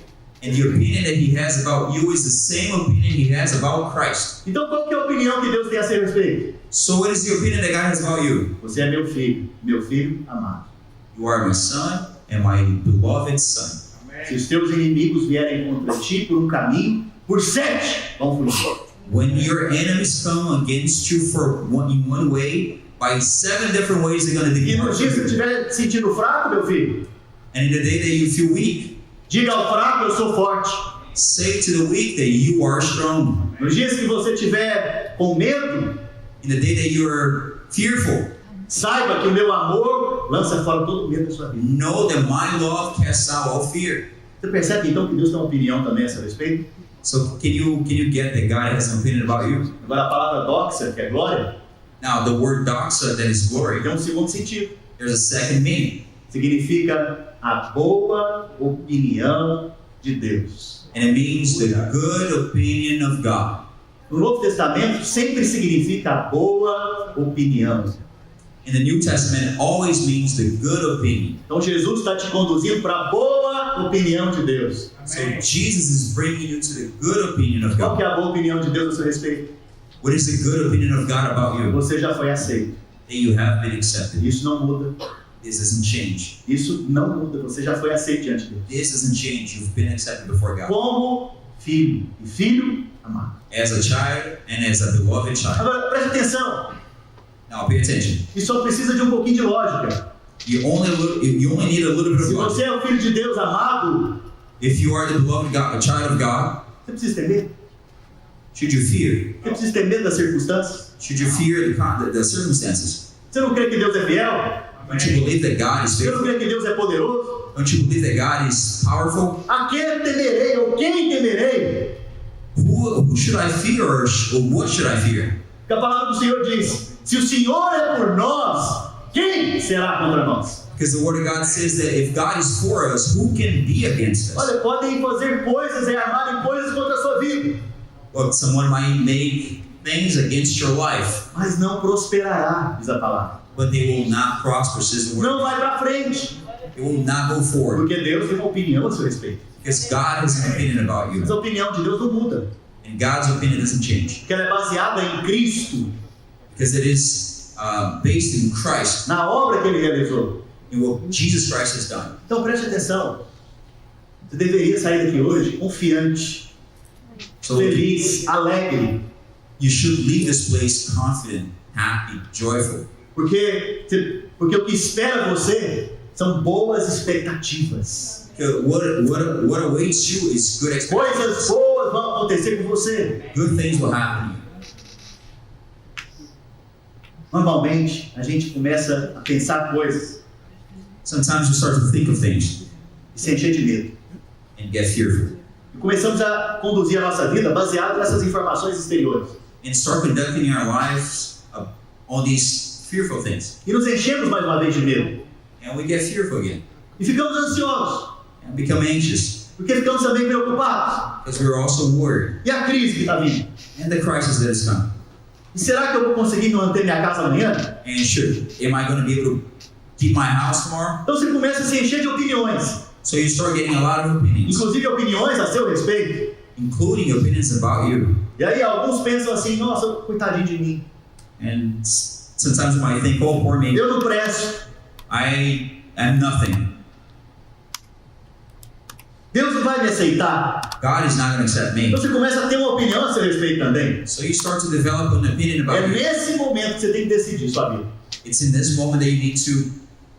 A: And the opinion that He has about you is the same opinion He has about Christ.
B: Então qual que é a opinião que Deus tem a seu respeito?
A: So what is the opinion that God has about you?
B: Você é meu filho amado.
A: You are my son and my beloved son.
B: Se os teus inimigos vierem contra ti por um caminho, por 7 vão fugir.
A: When your enemies come against you in one way, by 7 different ways they're going to
B: E no
A: depart
B: dia que você
A: from you.
B: estiver sentindo fraco, meu filho,
A: And in the day that you feel weak,
B: diga ao fraco, eu sou forte.
A: say to the weak that you are strong.
B: Nos dias que você estiver com medo,
A: In the day that you are fearful,
B: saiba que o meu amor lança fora todo o medo da sua vida.
A: know that my love casts out all fear.
B: Você percebe então que Deus tem uma opinião também a seu respeito?
A: So can you get that God has an opinion about you?
B: Agora a palavra doxa, que é glória,
A: Now the word doxa, that is glory,
B: tem um segundo sentido.
A: there's a second meaning.
B: Significa a boa opinião de Deus.
A: And it means the good opinion of God.
B: No Novo Testamento sempre significa a boa opinião.
A: In the New Testament, it always means the good opinion.
B: Então Jesus está te conduzindo para a boa opinião de Deus.
A: So Jesus is bringing you to the good opinion of
B: Qual que
A: God.
B: é a boa opinião de Deus a seu respeito?
A: What is the good opinion of God about you?
B: Você já foi aceito.
A: That you have been accepted.
B: Isso não muda.
A: This doesn't change.
B: Isso não muda. Você já foi aceito diante de Deus.
A: This doesn't change. You've been accepted before God.
B: Como filho. E filho amado.
A: As a child and as a beloved child.
B: Agora preste atenção.
A: Now pay attention.
B: Isso só precisa de um pouquinho de lógica.
A: You only need a little bit of
B: Se
A: logic.
B: você é o filho de Deus amado,
A: If you are the beloved God, a child of God,
B: você precisa ter medo.
A: should you fear?
B: Você precisa ter medo das circunstâncias.
A: Should you fear the circumstances?
B: Você não crê que Deus é fiel?
A: Don't you believe that God is
B: Você não
A: faithful?
B: crê que Deus é poderoso?
A: Don't you believe that God is powerful?
B: A quem temerei ou quem temerei?
A: Who should I fear or what should I fear?
B: Porque a palavra do Senhor diz: se o Senhor é por nós, quem será contra nós?
A: Because the Word of God says that if God is for us, who can be against us?
B: Olha, podem fazer coisas e armarem coisas contra a sua vida,
A: Look, someone might make things against your life,
B: mas não prosperará, diz a palavra.
A: but they will not prosper, says the Word.
B: Não vai para frente,
A: They will not go forward.
B: porque Deus tem uma opinião a seu respeito.
A: Because God has an opinion about you.
B: Mas a opinião de Deus não muda,
A: And God's opinion doesn't change.
B: porque ela é baseada em Cristo,
A: Because it is based in Christ,
B: na obra que Ele realizou.
A: in what Jesus Christ has done.
B: Então preste atenção. Você deveria sair daqui hoje confiante,
A: So
B: feliz, alegre,
A: you should leave this place confident, happy, joyful.
B: porque o que espera você são boas expectativas.
A: Because what awaits you is good expectations.
B: Coisas boas vão acontecer com você.
A: Good things will happen to you.
B: Normalmente, a gente começa a pensar coisas
A: Sometimes you start to think of things
B: e se encher de medo.
A: and get fearful.
B: E começamos a conduzir a nossa vida baseado nessas informações exteriores.
A: And start conducting our lives on these fearful things.
B: E nos enchemos mais uma vez de medo.
A: And we get fearful again.
B: E ficamos ansiosos,
A: And become anxious.
B: porque ficamos também preocupados.
A: Because we're also worried.
B: E a crise que está vindo?
A: And the crisis that is coming.
B: E será que eu vou conseguir manter minha casa amanhã?
A: And am I going to be able to keep my house tomorrow?
B: Então você começa a se encher de opiniões,
A: So you start getting a lot of opinions,
B: inclusive opiniões a seu respeito.
A: including opinions about you.
B: E aí alguns pensam assim: nossa, coitadinho de mim,
A: And sometimes you might think, oh, poor me,
B: eu não presto,
A: I am nothing.
B: Deus não vai me aceitar.
A: God is not going to accept me.
B: Então você começa a ter uma opinião a seu respeito também.
A: So you start to develop an opinion
B: É
A: about you.
B: nesse momento que você tem que decidir sua vida.
A: It's in this moment that you need to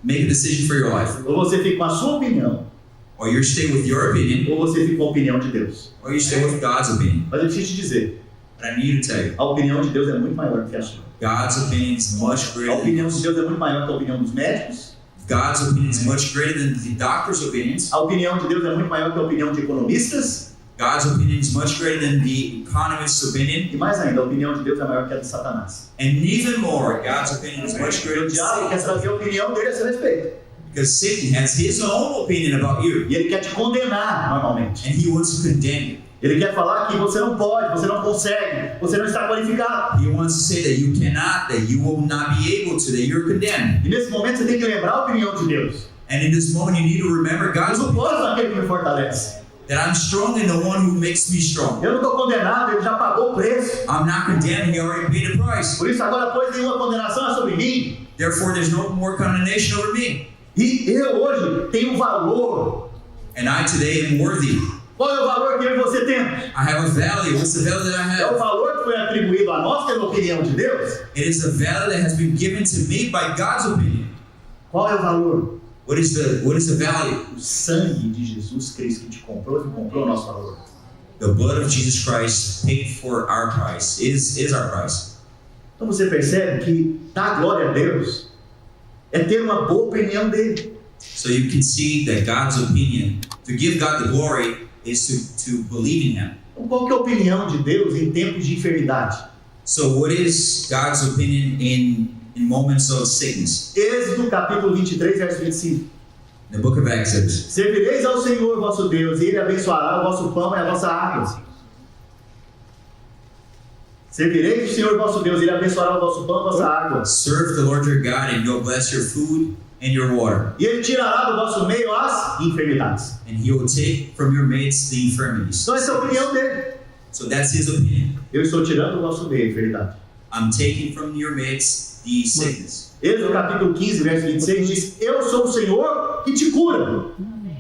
A: make a decision for your life.
B: Ou você fica com a sua opinião,
A: Or you stay with your opinion,
B: ou você fica com a opinião de Deus.
A: or you stay with God's opinion.
B: Mas eu preciso te dizer,
A: But I need to tell you,
B: a opinião de Deus é muito maior que a sua.
A: God's opinion is much
B: A
A: greater than
B: opinião de
A: yours.
B: Deus é muito maior que a opinião dos médicos.
A: God's opinion is much greater than the doctor's opinions.
B: A opinião de Deus é muito maior que a opinião de economistas.
A: God's opinion is much greater than the economist's opinion.
B: E mais ainda, a opinião de Deus é maior que a de Satanás.
A: And even more, God's opinion is much greater
B: O
A: than
B: diabo quer
A: Satan's.
B: trazer a opinião dele a seu respeito.
A: Because Satan has his own opinion about you.
B: E ele quer te condenar, normalmente.
A: And he wants to condemn you.
B: Ele quer falar que você não pode, você não consegue, você não está qualificado.
A: He wants to say that you cannot, that you will not be able to, that you're condemned.
B: E nesse momento você tem que lembrar a opinião de Deus.
A: And in this moment, you need to remember
B: Eu
A: God's
B: não
A: opinion.
B: posso naquele que me fortalece.
A: That I'm strong in the one who makes me strong.
B: Eu não estou condenado, ele já pagou o preço.
A: I'm not condemned, he already paid the price.
B: Por isso agora, pois, nenhuma condenação é sobre mim.
A: Therefore, there's no more condemnation over me.
B: E eu hoje tenho valor.
A: And I today am worthy.
B: Qual é o valor que eu e você temos?
A: I have a value. What's the value that I
B: É o
A: have?
B: valor que foi atribuído a nós pela opinião de Deus?
A: It is the value that has been given to me by God's opinion.
B: Qual é o valor?
A: What is the value?
B: O sangue de Jesus Cristo que te comprou o nosso valor.
A: The blood of Jesus Christ paid for our price. Is our price.
B: Então você percebe que dar glória a Deus é ter uma boa opinião dele.
A: So you can see that God's opinion, to give God the glory, is to believe in Him.
B: Então qual que é a opinião de Deus em tempos de enfermidade?
A: So what is God's opinion in moments of sickness?
B: Êxodo capítulo 23, verso 25.
A: The book of Exodus.
B: Servireis ao Senhor vosso Deus, e Ele abençoará o vosso pão e a vossa água. Servireis ao Senhor vosso Deus, e Ele abençoará o vosso pão e a vossa água.
A: Serve the Lord your God, and He'll bless your food and your water.
B: E Ele tirará do vosso meio as enfermidades.
A: And He will take from your midst the infirmities.
B: Então essa é a opinião dele.
A: So that's His opinion.
B: Eu estou tirando do vosso meio a enfermidade.
A: I'm taking from your midst the sickness.
B: Êxodo capítulo 15, verso 26 diz: Eu sou o Senhor que te cura.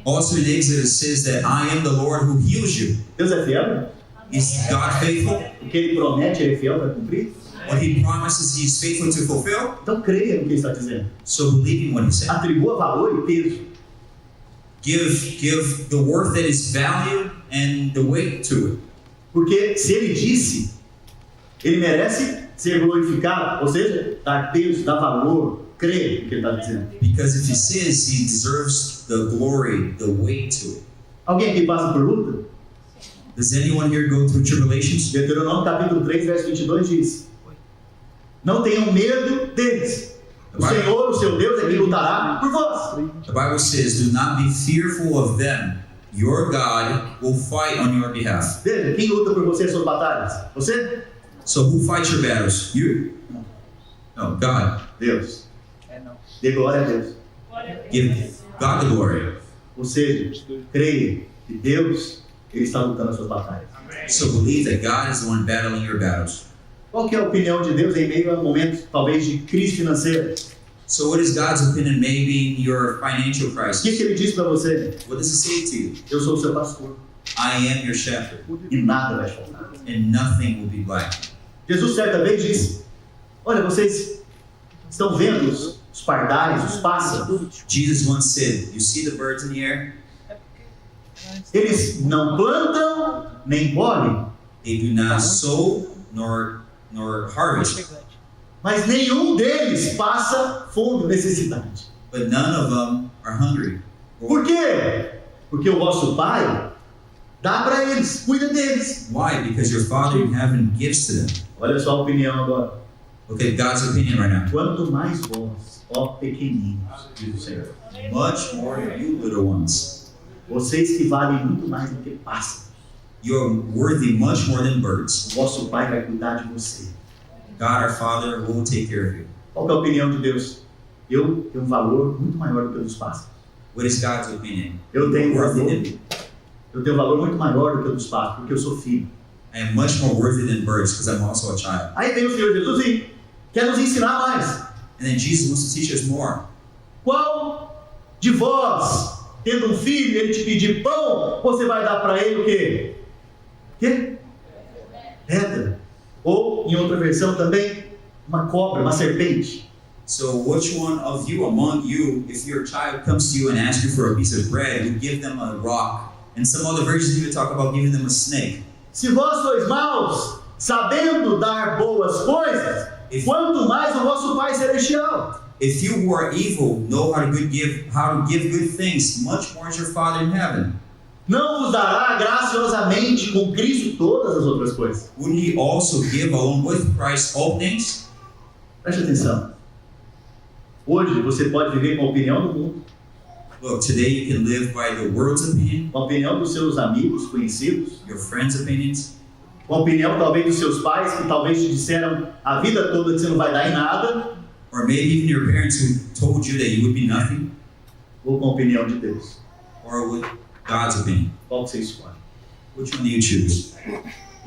A: Also in Exodus says that I am the Lord who heals you.
B: Deus é fiel?
A: Is God faithful?
B: O que Ele promete, Ele é fiel para cumprir?
A: What He promises, He is faithful to fulfill.
B: Então creia no que Ele está dizendo.
A: So believe in what He said.
B: Atribua valor e peso.
A: Give the worth that is valued and the weight to it.
B: Porque se Ele disse, Ele merece ser glorificado, ou seja, dar peso, dar valor, creia no que Ele está dizendo.
A: Because if He says, He deserves the glory, the weight to it.
B: Alguém aqui passa por luta?
A: Does anyone here go through tribulations?
B: Deuteronômio capítulo 3, verso 22 diz: Não tenham medo deles. O Senhor, o seu Deus, é quem lutará por vós.
A: The Bible says, do not be fearful of them. Your God will fight on your behalf.
B: Veja, quem luta por você as suas batalhas? Você?
A: So who fights your battles? You? No, God.
B: Deus. Dê glória a Deus.
A: Give God the glory.
B: Ou seja, creia que Deus, Ele está lutando as suas batalhas.
A: So believe that God is the one battling your battles.
B: Qual que é a opinião de Deus em meio a momentos, talvez, de crise financeira?
A: So what is God's opinion maybe in your financial
B: O que
A: crisis?
B: Ele diz para você?
A: What does He say to you?
B: Eu sou o seu pastor
A: I am your shepherd,
B: e nada vai te faltar.
A: and nothing will be lacking.
B: Jesus certa vez disse: Olha, vocês estão vendo os pardais, os pássaros?
A: Jesus once said, you see the birds in the air?
B: Eles não plantam nem colhem,
A: They do not sow nor harvest,
B: mas nenhum deles passa fome ou necessidade.
A: but none of them are hungry.
B: Por quê? Porque o vosso Pai dá para eles, cuida deles.
A: Why? Because your Father in heaven gives to them.
B: Olha só a opinião agora.
A: Look at God's opinion right now.
B: Quanto mais vós, ó pequeninos, diz o Senhor,
A: Much more than you little ones.
B: vocês que valem muito mais do que pássaros,
A: You are worthy much more than birds.
B: o vosso Pai vai cuidar de você.
A: God our Father will take care of you.
B: Qual que é a opinião de Deus? Eu tenho um valor muito maior do que o dos pássaros.
A: What is God's opinion?
B: Eu tenho
A: Worthy
B: valor.
A: than-
B: Eu tenho um valor muito maior do que o dos pássaros, porque eu sou filho.
A: I am much more worthy than birds because I'm also a child.
B: Aí vem o Senhor Jesus e quer nos ensinar mais.
A: And then Jesus wants to teach us more.
B: Qual de vós, tendo um filho, ele te pedir pão, você vai dar para ele o quê? Quê? Pedra. Ou, em outra versão também, uma cobra, uma serpente.
A: So which one of you among you, if your child comes to you and asks you for a piece of bread, would give them a rock? And some other versions even talk about giving them a snake.
B: Se vós sois maus, sabendo dar boas coisas, quanto mais o vosso Pai Celestial.
A: If you who are evil know how to give good things, much more is your Father in heaven.
B: Não vos dará graciosamente com Cristo todas as outras coisas?
A: Wouldn't He also give along with Christ all things?
B: Preste atenção. Hoje você pode viver com a opinião do mundo,
A: Look, today you can live by the world's opinion,
B: com a opinião dos seus amigos, conhecidos,
A: your friends' opinions,
B: com a opinião talvez dos seus pais que talvez te disseram a vida toda que você não vai dar em nada,
A: or maybe even your parents who told you that you would be nothing,
B: ou com a opinião de Deus.
A: or with God's opinion.
B: Qual que você escolhe?
A: Which one do you choose?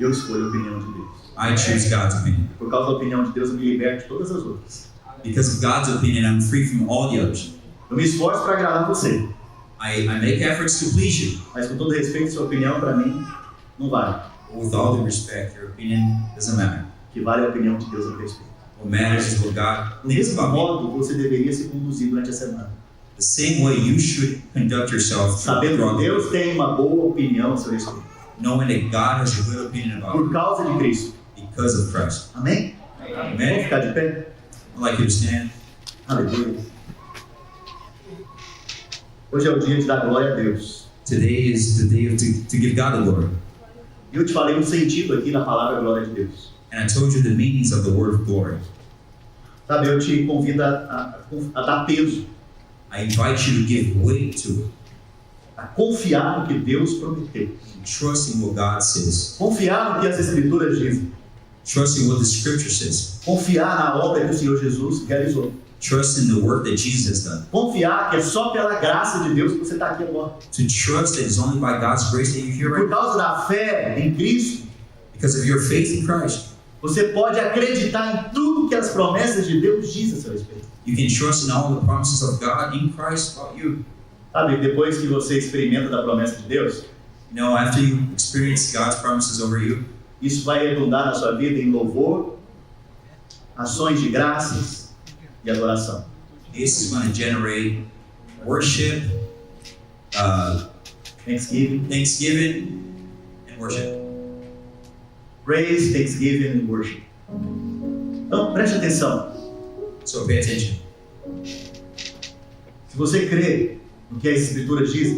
B: Eu escolho a opinião de Deus.
A: I choose God's opinion.
B: Por causa da opinião de Deus eu me liberto de todas as outras.
A: Because of God's opinion, I'm free from all the others.
B: Eu me esforço para agradar você,
A: I make efforts to please you.
B: mas com todo respeito, sua opinião para mim não vale.
A: But with all due respect, your opinion doesn't matter.
B: O que vale é a opinião de Deus a meu respeito.
A: What matters is what God
B: Do
A: thinks
B: mesmo
A: about me.
B: modo, você deveria se conduzir durante a semana,
A: The same way you should conduct yourself
B: sabendo
A: throughout
B: que
A: the
B: Deus
A: week,
B: tem uma boa opinião a seu respeito,
A: knowing that God has a good opinion about
B: por
A: you
B: causa de Cristo.
A: because of Christ.
B: Amém? Vamos
A: Amen.
B: ficar de pé?
A: I'd like you to stand.
B: Aleluia. Hoje é o dia de dar glória a Deus.
A: Today is the day to give God the glory.
B: E eu te falei um sentido aqui na palavra glória de Deus.
A: And I told you the meanings of the word of glory.
B: Sabe, eu te convido a dar peso,
A: I invite you to give weight to it.
B: a confiar no que Deus prometeu.
A: Trust in what God says.
B: Confiar no que as Escrituras dizem.
A: Trust in what the scripture says.
B: Confiar na obra que o Senhor Jesus realizou.
A: Trust in the work that Jesus has done.
B: Confiar que é só pela graça de Deus que você está aqui agora.
A: To trust that it's only by God's grace that you're here right
B: Por
A: now.
B: causa da fé em Cristo,
A: Because of your faith in Christ.
B: você pode acreditar em tudo que as promessas de Deus dizem a seu respeito.
A: You can trust in all the promises of God in Christ about you.
B: Sabe, depois que você experimenta da promessa de Deus,
A: You know, after you experience God's promises over you,
B: isso vai redundar na sua vida em louvor, ações de graças e adoração.
A: this is going to generate worship,
B: Thanksgiving,
A: thanksgiving, and worship.
B: praise, thanksgiving and worship. Então, preste atenção.
A: So pay attention.
B: Se você crê no que as Escrituras dizem,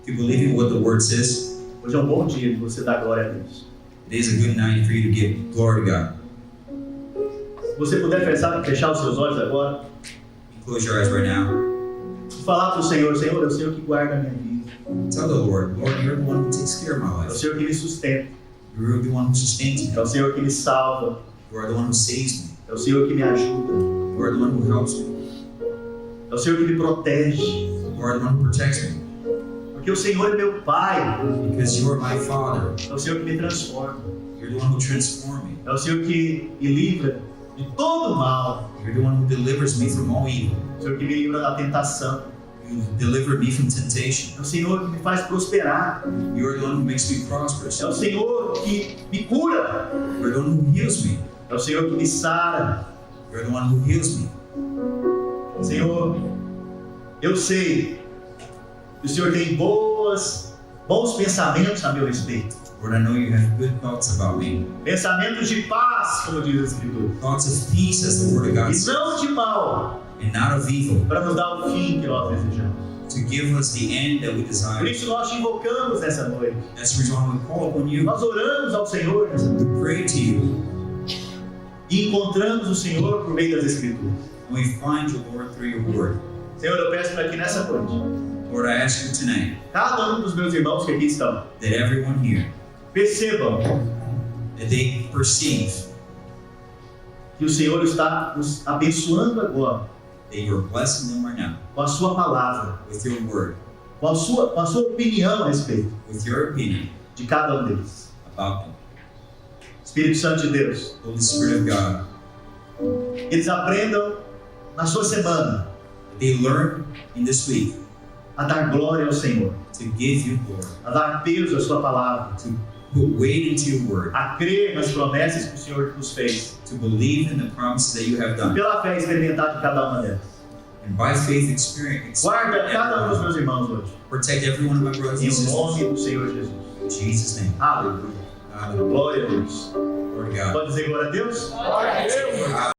A: If you believe in what the word says,
B: hoje é um bom dia de você dar glória a Deus.
A: it is a good night for you to give glory to God.
B: Se você puder fechar os seus olhos agora
A: You close your eyes right now.
B: e falar para o Senhor, Senhor, é o Senhor que guarda a minha vida.
A: Tell the Lord, Lord, you're the one who takes care of my
B: É o
A: life.
B: Senhor que me sustenta.
A: You're the one who sustains me.
B: É o Senhor que me salva.
A: You are the one who saves me.
B: É o Senhor que me ajuda.
A: You are the one who helps me.
B: É o Senhor que me protege.
A: You are the one who protects me.
B: Porque o Senhor é meu Pai.
A: Because you are my Father.
B: É o Senhor que me transforma.
A: You're the one who transforms me.
B: É o Senhor que me livra de todo mal.
A: You're the one who delivers me from all evil.
B: É o Senhor que me livra da tentação.
A: You deliver me from temptation.
B: É o Senhor que me faz prosperar.
A: You are the one who makes me prosperous.
B: É o Senhor que me cura.
A: You're the one who heals me.
B: É o Senhor que me sara.
A: You're the one who heals me.
B: Senhor, eu sei que o Senhor tem bons pensamentos a meu respeito.
A: Lord, I know you have good thoughts about me.
B: Pensamentos de paz, como diz a Escritura.
A: Thoughts of peace, as the word of God
B: E
A: says,
B: não de mal,
A: and not of evil,
B: para nos dar o fim que nós desejamos.
A: to give us the end that we
B: Por
A: desire.
B: isso nós te invocamos nessa noite.
A: That's the reason why we call upon you.
B: Nós oramos ao Senhor nessa noite.
A: We pray to you.
B: E encontramos o Senhor por meio das Escrituras.
A: And we find you, Lord, through your word.
B: Senhor, eu peço para que nessa noite,
A: Lord, I ask you tonight
B: cada um dos meus irmãos que aqui estão,
A: that everyone here,
B: percebam
A: that they perceive
B: que o Senhor está nos abençoando agora
A: that you're blessing them right now
B: com a sua palavra,
A: with your word,
B: com a sua opinião a respeito
A: with your opinion
B: de cada um deles.
A: about them.
B: Espírito Santo de Deus,
A: Holy Spirit of God,
B: eles aprendam na sua semana
A: that they learn in this week
B: a dar glória ao Senhor,
A: to give you glory,
B: a dar peso à sua palavra,
A: to put weight into your word,
B: a crer nas promessas que o Senhor nos fez,
A: to believe in the promises that you have
B: e
A: done,
B: pela fé experimentar de cada uma delas.
A: and by faith experience.
B: Guarda cada um dos meus irmãos hoje,
A: Protect every one of my brothers
B: em
A: and sisters.
B: nome do Senhor Jesus.
A: In Jesus' name.
B: Aleluia.
A: Hallelujah.
B: Glória a Deus.
A: Lord God.
B: Pode dizer glória a Deus?
C: Glória a Deus.